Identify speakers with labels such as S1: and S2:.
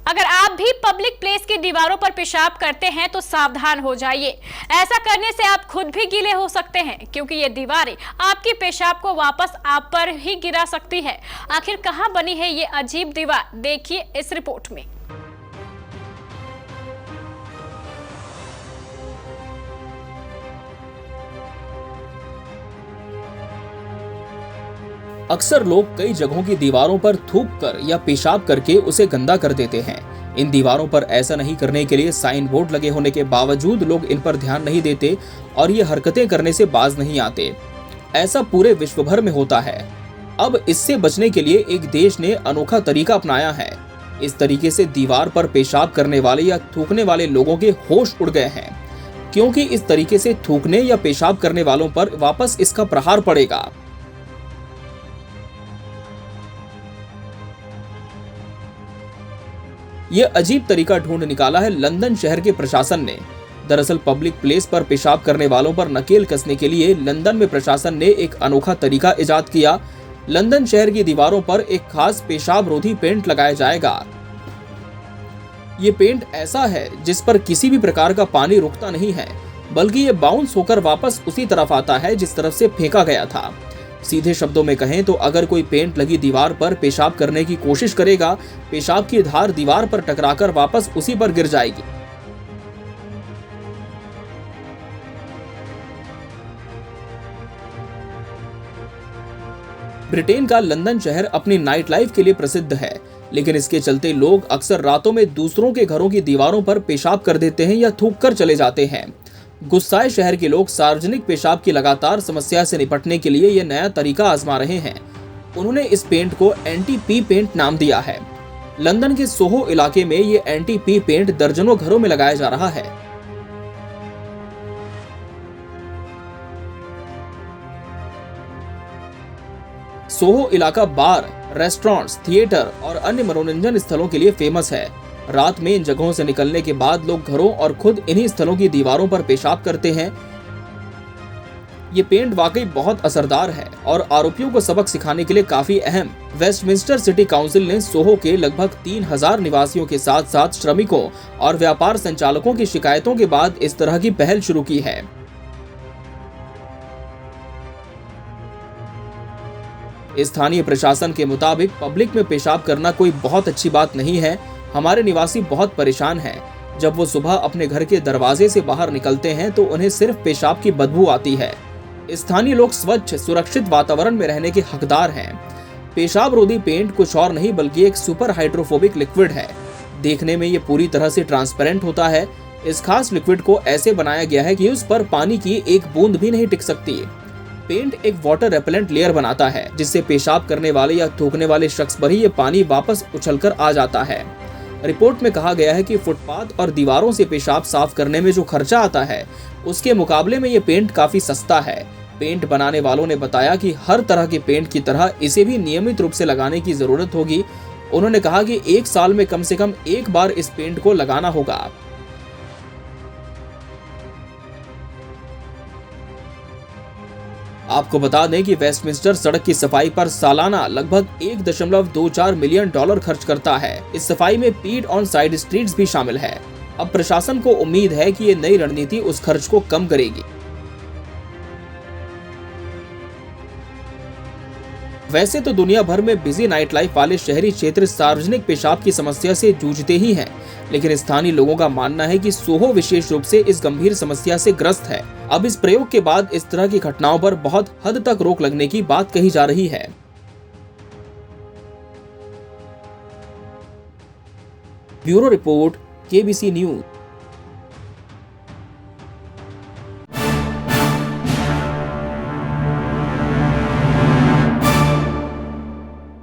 S1: अगर आप भी पब्लिक प्लेस की दीवारों पर पेशाब करते हैं तो सावधान हो जाइए। ऐसा करने से आप खुद भी गीले हो सकते हैं, क्योंकि ये दीवारें आपकी पेशाब को वापस आप पर ही गिरा सकती है। आखिर कहां बनी है ये अजीब दीवार, देखिए इस रिपोर्ट में।
S2: अक्सर लोग कई जगहों की दीवारों पर थूक कर या पेशाब करके उसे गंदा कर देते हैं। इन दीवारों पर ऐसा नहीं करने के लिए साइन बोर्ड लगे होने के बावजूद लोग इन पर ध्यान नहीं देते और ये हरकतें करने से बाज नहीं आते। ऐसा पूरे विश्व भर में होता है। अब इससे बचने के लिए एक देश ने अनोखा तरीका अपनाया है। इस तरीके से दीवार पर पेशाब करने वाले या थूकने वाले लोगों के होश उड़ गए हैं, क्योंकि इस तरीके से थूकने या पेशाब करने वालों पर वापस इसका प्रहार पड़ेगा। ये अजीब तरीका ढूंढ निकाला है लंदन शहर के प्रशासन ने। दरअसल पब्लिक प्लेस पर पेशाब करने वालों पर नकेल कसने के लिए लंदन में प्रशासन ने एक अनोखा तरीका इजाद किया। लंदन शहर की दीवारों पर एक खास पेशाब रोधी पेंट लगाया जाएगा। ये पेंट ऐसा है जिस पर किसी भी प्रकार का पानी रुकता नहीं है, बल्कि ये बाउंस होकर वापस उसी तरफ आता है जिस तरफ से फेंका गया था। सीधे शब्दों में कहें तो अगर कोई पेंट लगी दीवार पर पेशाब करने की कोशिश करेगा, पेशाब की धार दीवार पर टकराकर वापस उसी पर गिर जाएगी। ब्रिटेन का लंदन शहर अपनी नाइट लाइफ के लिए प्रसिद्ध है, लेकिन इसके चलते लोग अक्सर रातों में दूसरों के घरों की दीवारों पर पेशाब कर देते हैं या थूक कर चले जाते हैं। गुस्साए शहर के लोग सार्वजनिक पेशाब की लगातार समस्या से निपटने के लिए यह नया तरीका आजमा रहे हैं। उन्होंने इस पेंट को एंटी पी पेंट नाम दिया है। लंदन के सोहो इलाके में ये एंटी पी पेंट दर्जनों घरों में लगाया जा रहा है। सोहो इलाका बार, रेस्टोरेंट्स, थिएटर और अन्य मनोरंजन स्थलों के लिए फेमस है। रात में इन जगहों से निकलने के बाद लोग घरों और खुद इन्हीं स्थलों की दीवारों पर पेशाब करते हैं। ये पेंट वाकई बहुत असरदार है और आरोपियों को सबक सिखाने के लिए काफी अहम। वेस्टमिंस्टर सिटी काउंसिल ने सोहो के लगभग 3000 निवासियों के साथ साथ श्रमिकों और व्यापार संचालकों की शिकायतों के बाद इस तरह की पहल शुरू की है। स्थानीय प्रशासन के मुताबिक पब्लिक में पेशाब करना कोई बहुत अच्छी बात नहीं है। हमारे निवासी बहुत परेशान हैं। जब वो सुबह अपने घर के दरवाजे से बाहर निकलते हैं तो उन्हें सिर्फ पेशाब की बदबू आती है। स्थानीय लोग स्वच्छ, सुरक्षित वातावरण में रहने के हकदार हैं। पेशाब रोधी पेंट कुछ और नहीं बल्कि एक सुपर हाइड्रोफोबिक लिक्विड है। देखने में ये पूरी तरह से ट्रांसपेरेंट होता है। इस खास लिक्विड को ऐसे बनाया गया है कि उस पर पानी की एक बूंद भी नहीं टिक सकती। पेंट एक वाटर रेपेलेंट लेयर बनाता है, जिससे पेशाब करने वाले या थूकने वाले शख्स पर ही ये पानी वापस उछलकर आ जाता है। रिपोर्ट में कहा गया है कि फुटपाथ और दीवारों से पेशाब साफ करने में जो खर्चा आता है, उसके मुकाबले में ये पेंट काफी सस्ता है। पेंट बनाने वालों ने बताया कि हर तरह के पेंट की तरह इसे भी नियमित रूप से लगाने की जरूरत होगी। उन्होंने कहा कि एक साल में कम से कम एक बार इस पेंट को लगाना होगा। आपको बता दें कि वेस्टमिंस्टर सड़क की सफाई पर सालाना लगभग $1.24 मिलियन खर्च करता है। इस सफाई में पीट ऑन साइड स्ट्रीट्स भी शामिल है। अब प्रशासन को उम्मीद है कि ये नई रणनीति उस खर्च को कम करेगी। वैसे तो दुनिया भर में बिजी नाइट लाइफ वाले शहरी क्षेत्र सार्वजनिक पेशाब की समस्या से जूझते ही हैं, लेकिन स्थानीय लोगों का मानना है कि सोहो विशेष रूप से इस गंभीर समस्या से ग्रस्त है। अब इस प्रयोग के बाद इस तरह की घटनाओं पर बहुत हद तक रोक लगने की बात कही जा रही है। Bureau report, KBC news.